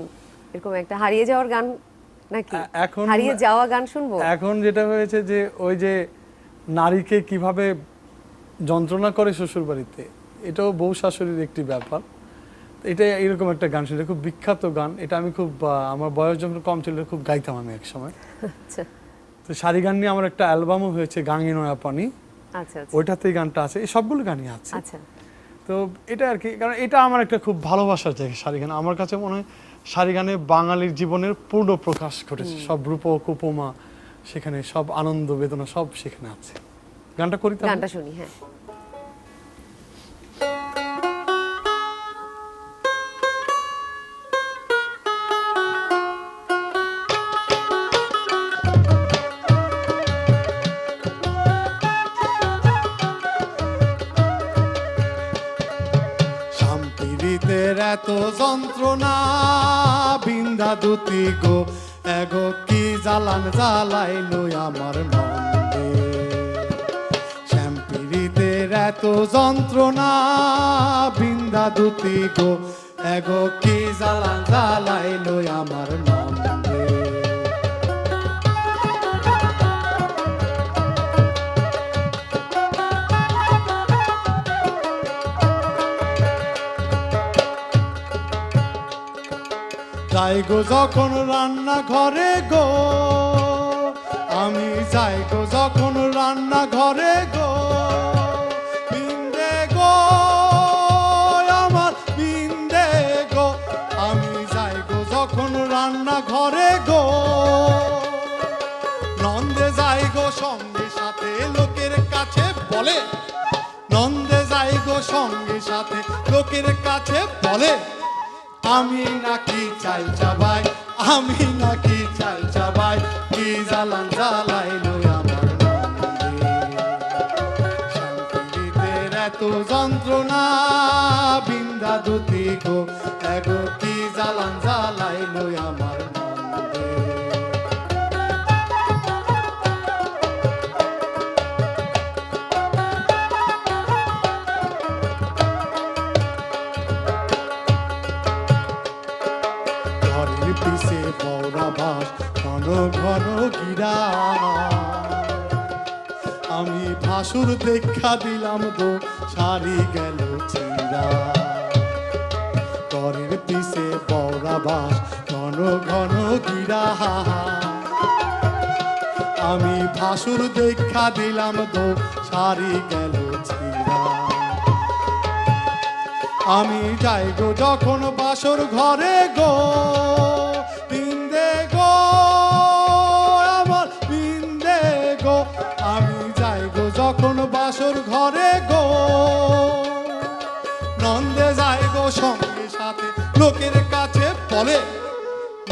এরকম একটা হারিয়ে যাওয়ার গান, নাকি এখন হারিয়ে যাওয়া গান শুনবো? এখন যেটা হয়েছে যে ওই যে নারীকে কিভাবে যন্ত্রণা করে শ্বশুর বাড়িতে, এটাও বউ শাশুড়ির একটি ব্যাপার। এটা এরকম একটা গান শুনে, খুব বিখ্যাত গান এটা। আমি খুব আমার বয়স যখন কম ছিল খুব গাইতাম আমি এক সময়। আচ্ছা তো শাড়ি গান নিয়ে আমার একটা অ্যালবামও হয়েছে, গাঙি নয়া পানি, আচ্ছা ওইটাতেই গানটা আছে, এই সবগুলো গানই আছে। আচ্ছা। তো এটা আর কি, কারণ এটা আমার একটা খুব ভালোবাসার জায়গা শাড়ি গান। আমার কাছে মনে হয় শাড়ি গানে বাঙালির জীবনের পূর্ণ প্রকাশ ঘটেছে, সব রূপক উপমা সেখানে, সব আনন্দ বেদনা সব সেখানে আছে। গানটা করি, গানটা শুনি। হ্যাঁ। শান্তির এত যন্ত্রণা বিন্দা দুতি গো, এগো কি জ্বালান জ্বালাইলো আমার মনে। শ্যামপিরিতের এত যন্ত্রণা বিন্দা দুতি গো, এগো কি জ্বালান জ্বালাইলো আমার মনে। যাই গো যখন রান্না ঘরে গো, আমি যাই গো যখন রান্না ঘরে গো, বিন্দে গো আমার বিন্দে গো, আমি যাই গো যখন রান্না ঘরে গো, নন্দে যাই গো সঙ্গে সাথে লোকের কাছে বলে, নন্দে যাই গো সঙ্গে সাথে লোকের কাছে বলে, আমি নাকি চাল চাবাই, আমি নাকি চাল চাবাই, কি জ্বালান জ্বালাইলো আমার মনে। শান্তির এত যন্ত্রণা বিন্দা দুতি গো, এগো কি জ্বালান জ্বালাইলো আমার মনে। পিছে বৌরা বাস ঘন ঘন গিরা, আমি ভাসুর দেখা দিলাম গো সারি গেল চিরা। ঘরের পিছে বৌরা বাস ঘন ঘন গিরা, আমি ভাসুর দেখা দিলাম গো সারি গেল চিরা। আমি যাই গো যখন বাসর ঘরে গো, বিন্দে গো আমার বিন্দে গো, আমি যাই গো যখন বাসর ঘরে গো, নন্দে যাই গো সঙ্গে সাথে লোকের কাছে বলে,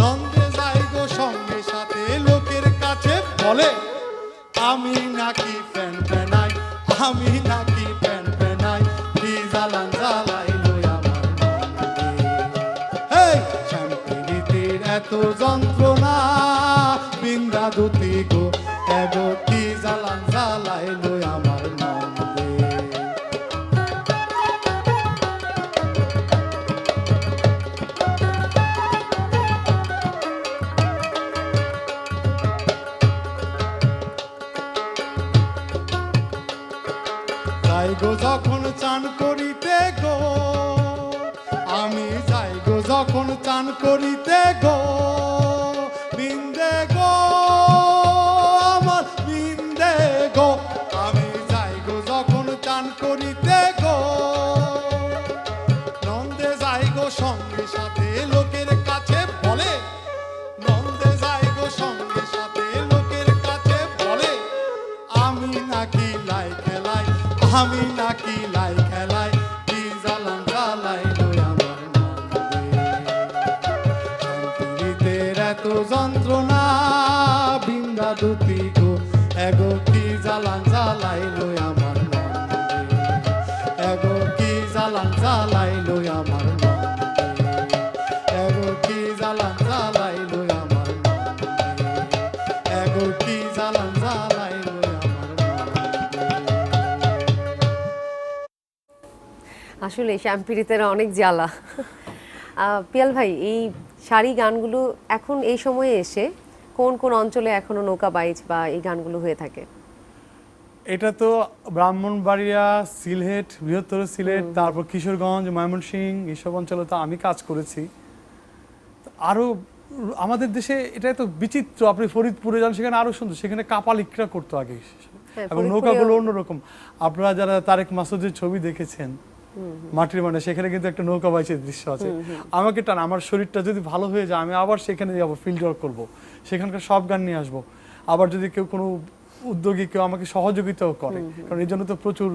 নন্দে যাই গো সঙ্গে সাথে লোকের কাছে বলে, আমি নাকি প্যান প্যানাই, আমি নাকি প্যান প্যানাই, কি জ্বালান জ্বালাইলো আমার মনে। শ্যামপিরিতের এত যন্ত্রণা বিন্দা দুতি গো, এগো কি জ্বালান জ্বালাইলো আমার মনে। আমি যাই গো যখন চান করিতে গো বিন্দে গো আমার বিন্দে গো আমি যাই গো যখন চান করিতে গো নন্দে যাই গো সঙ্গে সাথে লোকের কাছে বলে নন্দে যাই গো সঙ্গে সাথে লোকের কাছে বলে আমি নাকি লাই খেলাই আমি নাকি লাই খেলাই কি জ্বালান জ্বালাই লই আমার নন্দে শান্তির এত যন্ত্রণা বিন্দা দুতি গো এগো কি জ্বালান জ্বালাই লই আমার নন্দে এগো কি জ্বালান জ্বালাই লই আমার নন্দে এগো কি জ্বালান জ্বালাই লই আমার নন্দে এগো কি জ্বালান জ্বালাই লই আমার নন্দে আসলে শ্যামপিরিতের অনেক জ্বালা। পিয়াল ভাই, এই শাড়ি গানগুলো এখন এই সময়ে এসে কোন কোন অঞ্চলে এখনো নৌকা বাইচ বা এই গানগুলো হয়ে থাকে? এটা তো ব্রাহ্মণবাড়িয়া, সিলেট, বৃহত্তর সিলেট, তারপর কিশোরগঞ্জ, ময়মনসিংহ, এইসব অঞ্চলে তো আমি কাজ করেছি। আরো আমাদের দেশে এটা তো বিচিত্র, আপনি ফরিদপুরে যান সেখানে আরো সুন্দর, সেখানে কাপালিকরা করতো আগে, হ্যাঁ, এবং ফরিদপুরেও- নৌকাগুলো অন্যরকম। আপনারা যারা তারেক মাসুদের ছবি দেখেছেন মাটির মানে, সেখানে কিন্তু একটা নৌকা বাইচের দৃশ্য আছে। আমাকে টান, আমার শরীরটা যদি ভালো হয়ে যায় আমি আবার সেখানে যাবো, ফিল্ড ওয়ার্ক করবো, সেখানকার সব গান নিয়ে আসবো। আবার যদি কেউ কোনো উদ্যোগী কেউ আমাকে সহযোগিতাও করে, কারণ এই জন্য তো প্রচুর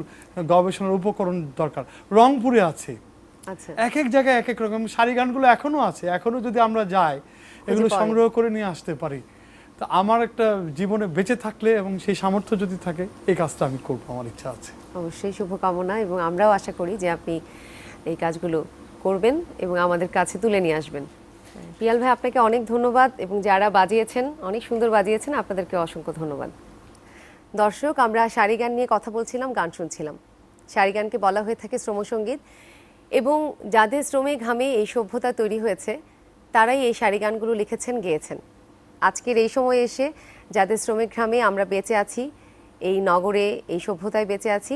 গবেষণার উপকরণ দরকার। রংপুরে আছে, আচ্ছা, এক এক জায়গায় এক এক রকম শাড়ি গানগুলো এখনো আছে, এখনো যদি আমরা যাই এগুলো পাওয়া সংগ্রহ করে নিয়ে আসতে পারি। তো আমার একটা জীবনে বেঁচে থাকলে এবং সেই সামর্থ্য যদি থাকে এই কাজটা আমি করবো, আমার ইচ্ছা আছে। অবশ্যই শুভকামনা, এবং আমরাও আশা করি যে আপনি এই কাজগুলো করবেন এবং আমাদের কাছে তুলে নিয়ে আসবেন। পিয়াল ভাই, আপনাকে অনেক ধন্যবাদ, এবং যারা বাজিয়েছেন অনেক সুন্দর বাজিয়েছেন, আপনাদেরকে অসংখ্য ধন্যবাদ। দর্শক, আমরা শাড়ি গান নিয়ে কথা বলছিলাম, গান শুনছিলাম। শাড়ি গানকে বলা হয়ে থাকে শ্রমসঙ্গীত, এবং যাদের শ্রমে ঘামে এই সভ্যতা তৈরি হয়েছে তারাই এই শাড়ি গানগুলো লিখেছেন, গেয়েছেন। আজকের এই সময়ে এসে যাদের শ্রমিক ঘামে আমরা বেঁচে আছি, এই নগরে এই সভ্যতায় বেঁচে আছি,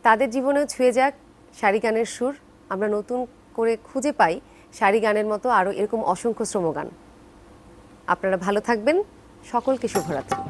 তাদের জীবনেও ছুঁয়ে যাক শাড়ি গানের সুর। আমরা নতুন করে খুঁজে পাই শাড়ি গানের মতো আরও এরকম অসংখ্য শ্রমগান। আপনারা ভালো থাকবেন, সকলকে শুভরাত্রি।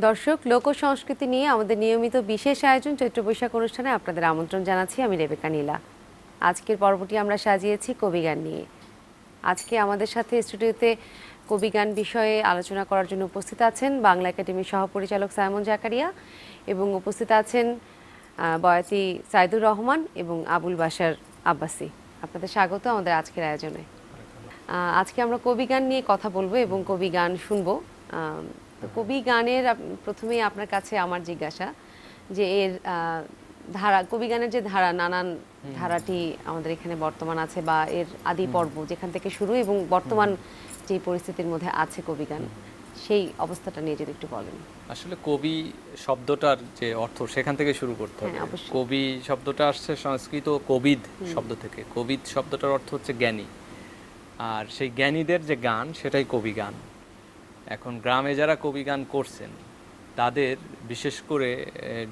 দর্শক, লোক সংস্কৃতি নিয়ে আমাদের নিয়মিত বিশেষ আয়োজন চৈত্র বৈশাখ অনুষ্ঠানে আপনাদের আমন্ত্রণ জানাচ্ছি। আমি রেবেকা নীলা। আজকের পর্বটি আমরা সাজিয়েছি কবি গান নিয়ে। আজকে আমাদের সাথে স্টুডিওতে কবি গান বিষয়ে আলোচনা করার জন্য উপস্থিত আছেন বাংলা একাডেমির সহপরিচালক সাইমন জাকারিয়া, এবং উপস্থিত আছেন বয়াতি সাইদুর রহমান এবং আবুল বাশার আব্বাসি। আপনাদের স্বাগত আমাদের আজকের আয়োজনে। আজকে আমরা কবি গান নিয়ে কথা বলবো এবং কবি গান শুনবো। তো কবি গানের প্রথমেই আপনার কাছে আমার জিজ্ঞাসা যে এর ধারা, কবি গানের যে ধারা, নানান ধারাটি আমাদের এখানে বর্তমান আছে, বা এর আদি পর্ব যেখান থেকে শুরু এবং বর্তমান যে পরিস্থিতির মধ্যে আছে কবি গান, সেই অবস্থাটা নিয়ে যদি একটু বলেন। আসলে কবি শব্দটার যে অর্থ সেখান থেকে শুরু করতে হবে। হ্যাঁ, অবশ্যই। কবি শব্দটা আসছে সংস্কৃত কবিদ শব্দ থেকে। কবিদ শব্দটার অর্থ হচ্ছে জ্ঞানী, আর সেই জ্ঞানীদের যে গান সেটাই কবি গান। এখন গ্রামে যারা কবি গান করছেন তাদের বিশেষ করে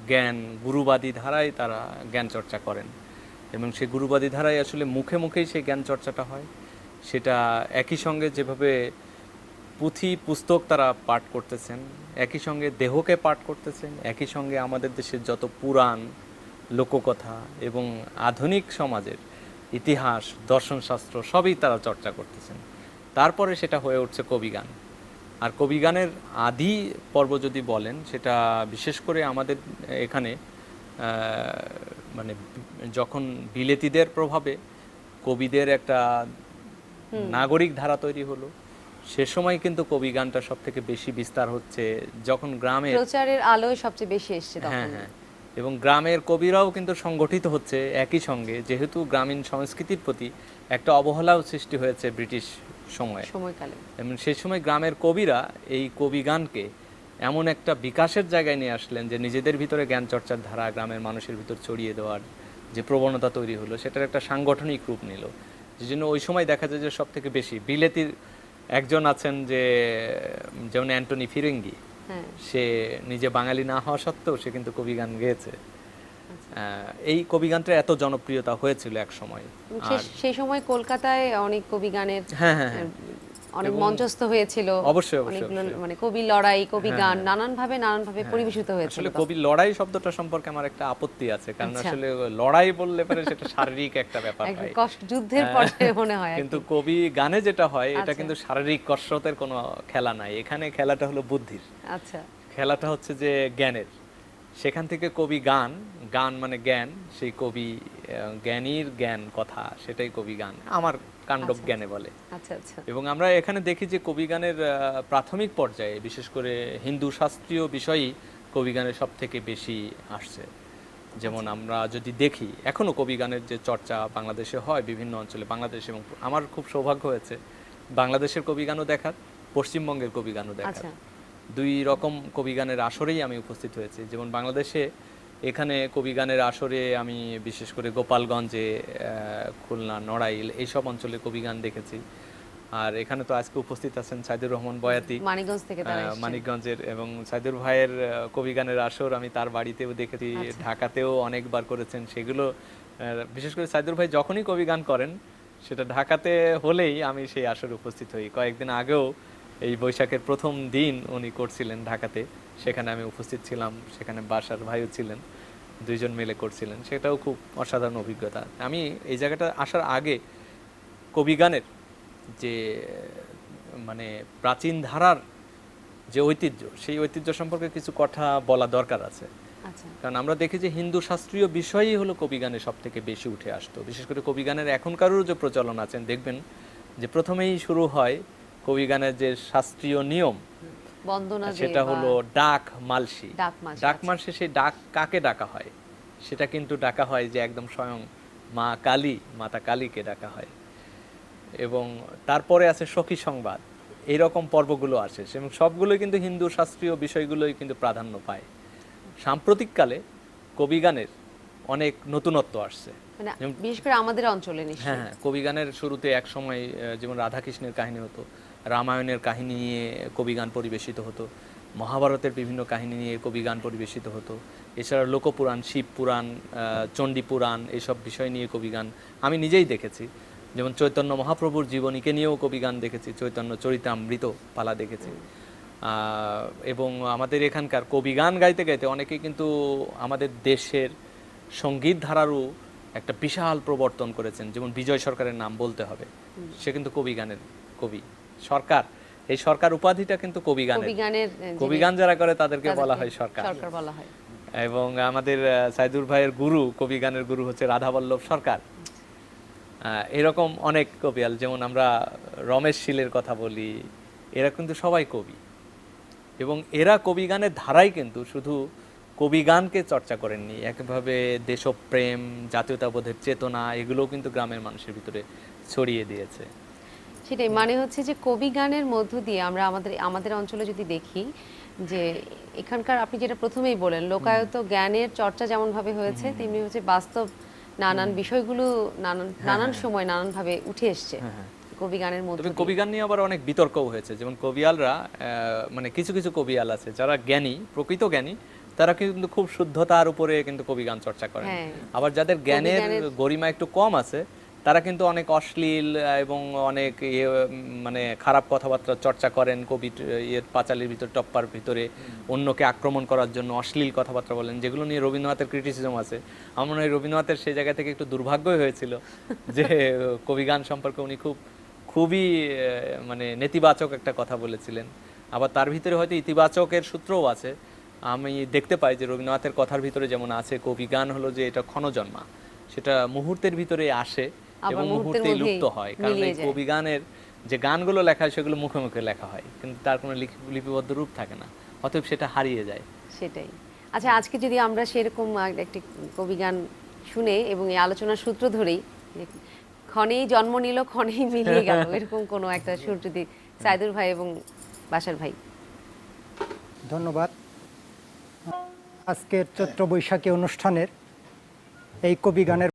জ্ঞান গুরুবাদী ধারায় তারা জ্ঞান চর্চা করেন, এবং সেই গুরুবাদী ধারায় আসলে মুখে মুখেই সেই জ্ঞান চর্চাটা হয়। সেটা একই সঙ্গে যেভাবে পুঁথি পুস্তক তারা পাঠ করতেছেন, একই সঙ্গে দেহকে পাঠ করতেছেন, একই সঙ্গে আমাদের দেশের যত পুরাণ, লোককথা এবং আধুনিক সমাজের ইতিহাস, দর্শনশাস্ত্র সবই তারা চর্চা করতেছেন। তারপরে সেটা হয়ে উঠছে কবিগান। আর কবিগানের আদি পর্ব যদি বলেন, সেটা বিশেষ করে আমাদের এখানে মানে যখন বিলেতিদের প্রভাবে কবিদের একটা নাগরিক ধারা তৈরি হলো, সে সময় কিন্তু কবিগানটা সব থেকে বেশি বিস্তার হচ্ছে, যখন গ্রামে প্রচারের আলোয় সবচেয়ে বেশি এসছে তখন। হ্যাঁ হ্যাঁ, এবং গ্রামের কবিরাও কিন্তু সংগঠিত হচ্ছে একই সঙ্গে, যেহেতু গ্রামীণ সংস্কৃতির প্রতি একটা অবহেলাও সৃষ্টি হয়েছে ব্রিটিশ সময়ে। সময়কালে এবং সেই সময় গ্রামের কবিরা এই কবিগানকে এমন একটা বিকাশের জায়গায় নিয়ে আসলেন যে নিজেদের ভিতরে জ্ঞান চর্চার ধারা গ্রামের মানুষের ভিতর ছড়িয়ে দেওয়ার যে প্রবণতা তৈরি হলো, সেটার একটা সাংগঠনিক রূপ নিল। যে জন্য ওই সময় দেখা যায় যে সব থেকে বেশি বিলেতির একজন আছেন যে, যেমন অ্যান্টনি ফিরেঙ্গি, হ্যাঁ সে নিজে বাঙালি না হওয়া সত্ত্বেও সে কিন্তু কবিগান গেয়েছে। এই কবিগানটা এত জনপ্রিয়তা হয়েছিল এক সময়। সেই সময় কলকাতায় অনেক কবি গানের হ্যাঁ হ্যাঁ হ্যাঁ, অনেক মঞ্চস্থ হয়েছিল, অবশ্যই, অনেকগুলো অবশ্যই। মানে কবি লড়াই, কবি গান নানানভাবে পরিবেশিত হয়েছিল। আসলে কবি লড়াই শব্দটা সম্পর্কে আমার একটা আপত্তি আছে, কারণ আচ্ছা। আসলে লড়াই বললে পরে সেটা শারীরিক একটা ব্যাপার একটা হয়, কষ্ট যুদ্ধের পরে মনে হয় আর কি। কিন্তু কবি গানে যেটা হয় এটা আচ্ছা। কিন্তু শারীরিক কসরতের কোনো খেলা নাই, এখানে খেলাটা হলো বুদ্ধির, আচ্ছা খেলাটা হচ্ছে যে জ্ঞানের। সেখান থেকে কবি গান, গান মানে জ্ঞান, সেই কবি জ্ঞানীর জ্ঞান কথা, সেটাই কবি গান আমার কাণ্ডব জ্ঞানে বলে। আচ্ছা আচ্ছা এবং আমরা এখানে দেখি যে কবিগানের প্রাথমিক পর্যায়ে বিশেষ করে হিন্দু শাস্ত্রীয় বিষয়ই কবিগানের সব থেকে বেশি আসছে। যেমন আমরা যদি দেখি এখনো কবিগানের যে চর্চা বাংলাদেশে হয় বিভিন্ন অঞ্চলে, বাংলাদেশ এবং আমার খুব সৌভাগ্য হয়েছে বাংলাদেশের কবিগানও দেখার, পশ্চিমবঙ্গের কবিগানও দেখার, আচ্ছা দুই রকম কবিগানের আসরেই আমি উপস্থিত হয়েছি। যেমন বাংলাদেশে এখানে কবিগানের আসরে আমি বিশেষ করে গোপালগঞ্জে, খুলনা, নড়াইল এইসব অঞ্চলে কবিগান দেখেছি। আর এখানে তো আজকে উপস্থিত আছেন সাইদুর রহমান বয়াতি, মানিকগঞ্জ থেকে তারা এসেছেন। মানিকগঞ্জের, এবং সাইদুর ভাইয়ের কবিগানের আসর আমি তার বাড়িতেও দেখেছি, আচ্ছা। ঢাকাতেও অনেকবার করেছেন। সেগুলো বিশেষ করে সাইদুর ভাই যখনই কবিগান করেন সেটা ঢাকাতে হলেই আমি সেই আসরে উপস্থিত হই। কয়েকদিন আগেও এই বৈশাখের প্রথম দিন উনি করছিলেন ঢাকাতে, সেখানে আমি উপস্থিত ছিলাম, সেখানে বাসার ভাইও ছিলেন, দুইজন মিলে করছিলেন, সেটাও খুব অসাধারণ অভিজ্ঞতা। আমি এই জায়গাটা আসার আগে কবিগানের যে মানে প্রাচীন ধারার যে ঐতিহ্য, সেই ঐতিহ্য সম্পর্কে কিছু কথা বলা দরকার আছে। আচ্ছা কারণ আমরা দেখি যে হিন্দু শাস্ত্রীয় বিষয়ই হলো কবিগানে সব থেকে বেশি উঠে আসতো। বিশেষ করে কবিগানের এখনকারও যে প্রচলন আছেন, দেখবেন যে প্রথমেই শুরু হয় কবিগানের যে শাস্ত্রীয় নিয়ম, বন্দনা দিয়ে সেটা বা হলো ডাক মালসি। ডাক মালসি, ডাক মালসি, সেই ডাক কাকে ডাকা হয়? সেটা কিন্তু ডাকা হয় যে একদম স্বয়ং মা কালী, মাতা কালীকে ডাকা হয়। এবং তারপরে আছে সখী সংবাদ, এইরকম পর্বগুলো আসে, এবং সবগুলোই কিন্তু হিন্দু শাস্ত্রীয় বিষয়গুলোই কিন্তু প্রাধান্য পায়। সাম্প্রতিককালে কবিগানের অনেক নতুনত্ব আসছে, মানে বিশেষ করে আমাদের অঞ্চলে নিশ্চয়ই। হ্যাঁ হ্যাঁ, কবিগানের শুরুতে এক সময় যেমন রাধাকৃষ্ণের কাহিনী হতো, রামায়ণের কাহিনী নিয়ে কবিগান পরিবেশিত হতো, মহাভারতের বিভিন্ন কাহিনী নিয়ে কবিগান পরিবেশিত হতো, এছাড়া লোকপুরাণ, শিব পুরাণ, চণ্ডী পুরাণ, এইসব বিষয় নিয়ে কবিগান আমি নিজেই দেখেছি। যেমন চৈতন্য মহাপ্রভুর জীবনীকে নিয়েও কবিগান দেখেছি, চৈতন্য চরিতামৃত পালা দেখেছি। এবং আমাদের এখানকার কবিগান গাইতে গাইতে অনেকেই কিন্তু আমাদের দেশের সঙ্গীত ধারারও একটা বিশাল প্রবর্তন করেছেন। যেমন বিজয় সরকারের নাম বলতে হবে, সে কিন্তু কবিগানের কবি। সরকার, এই সরকার উপাধিটা কিন্তু কবিগানের, কবিগান যারা করে তাদেরকে বলা হয় সরকার বলা হয়। এবং আমাদের সাইদুর ভাইয়ের গুরু, কবিগানের গুরু হচ্ছে রাধাবল্লভ সরকার। এরকম অনেক কবিয়াল, যেমন আমরা রমেশ শীলের কথা বলি, এরা কিন্তু সবাই কবি, এবং এরা কবিগানের ধারাই কিন্তু শুধু কবিগানকে চর্চা করেননি, একভাবে দেশপ্রেম, জাতীয়তাবোধের চেতনা, এগুলোও কিন্তু গ্রামের মানুষের ভিতরে ছড়িয়ে দিয়েছে। সেটাই, মানে হচ্ছে যে কবি গানের মধ্য দিয়ে আমরা আমাদের অঞ্চলে যদি দেখি যে এখানকার আপনি যেটা প্রথমেই বলেন, লোকায়ত জ্ঞানের চর্চা যেমন ভাবে হয়েছে, তেমনি হচ্ছে বাস্তব নানান বিষয়গুলো নানান সময় নানান ভাবে উঠে এসছে কবি গানের মধ্যে। তবে কবিগান নিয়ে আবার অনেক বিতর্কও হয়েছে। যেমন কবিয়ালরা, মানে কিছু কিছু কবিয়াল আছে যারা জ্ঞানী, প্রকৃত জ্ঞানী, তারা কিন্তু খুব শুদ্ধতার উপরে কিন্তু কবিগান চর্চা করেন। আবার যাদের জ্ঞানের গরিমা একটু কম আছে, তারা কিন্তু অনেক অশ্লীল এবং অনেক মানে খারাপ কথাবার্তা চর্চা করেন। কবি পাঁচালির ভিতরে, টপ্পার ভিতরে অন্যকে আক্রমণ করার জন্য অশ্লীল কথাবার্তা বলেন, যেগুলো নিয়ে রবীন্দ্রনাথের ক্রিটিসিজম আছে। আমার মনে হয় রবীন্দ্রনাথের সেই জায়গা থেকে একটু দুর্ভাগ্যই হয়েছিল যে কবিগান সম্পর্কে উনি খুব খুবই মানে নেতিবাচক একটা কথা বলেছিলেন, আবার তার ভিতরে হয়তো ইতিবাচকের সূত্রও আছে। আমি দেখতে পাই যে রবীন্দ্রনাথের কথার ভিতরে যেমন আছে কবি গান হলো যে এটা ক্ষণজন্মা, সেটা মুহূর্তের ভিতরে আসে আবার এবং মুহূর্তের মুহূর্তেই মধ্যেই লুপ্ত হয়, কারণ মিলিয়ে এই যায়। কবি গানের যে গানগুলো লেখা হয় সেগুলো মুখে মুখে লেখা হয়, কিন্তু তার কোনো লিপিবদ্ধ রূপ থাকে না, অতএব সেটা হারিয়ে যায়। সেটাই। আচ্ছা, আজকে যদি আমরা সেরকম একটি কবি গান শুনে এবং এই আলোচনার সূত্র ধরেই যে ক্ষণেই জন্ম নিল ক্ষণেই মিলিয়ে গেল, এরকম কোনো একটা সুর যদি সাইদুর ভাই এবং বাশার ভাই। ধন্যবাদ। আজকের চৈত্র বৈশাখী অনুষ্ঠানের এই কবি গানের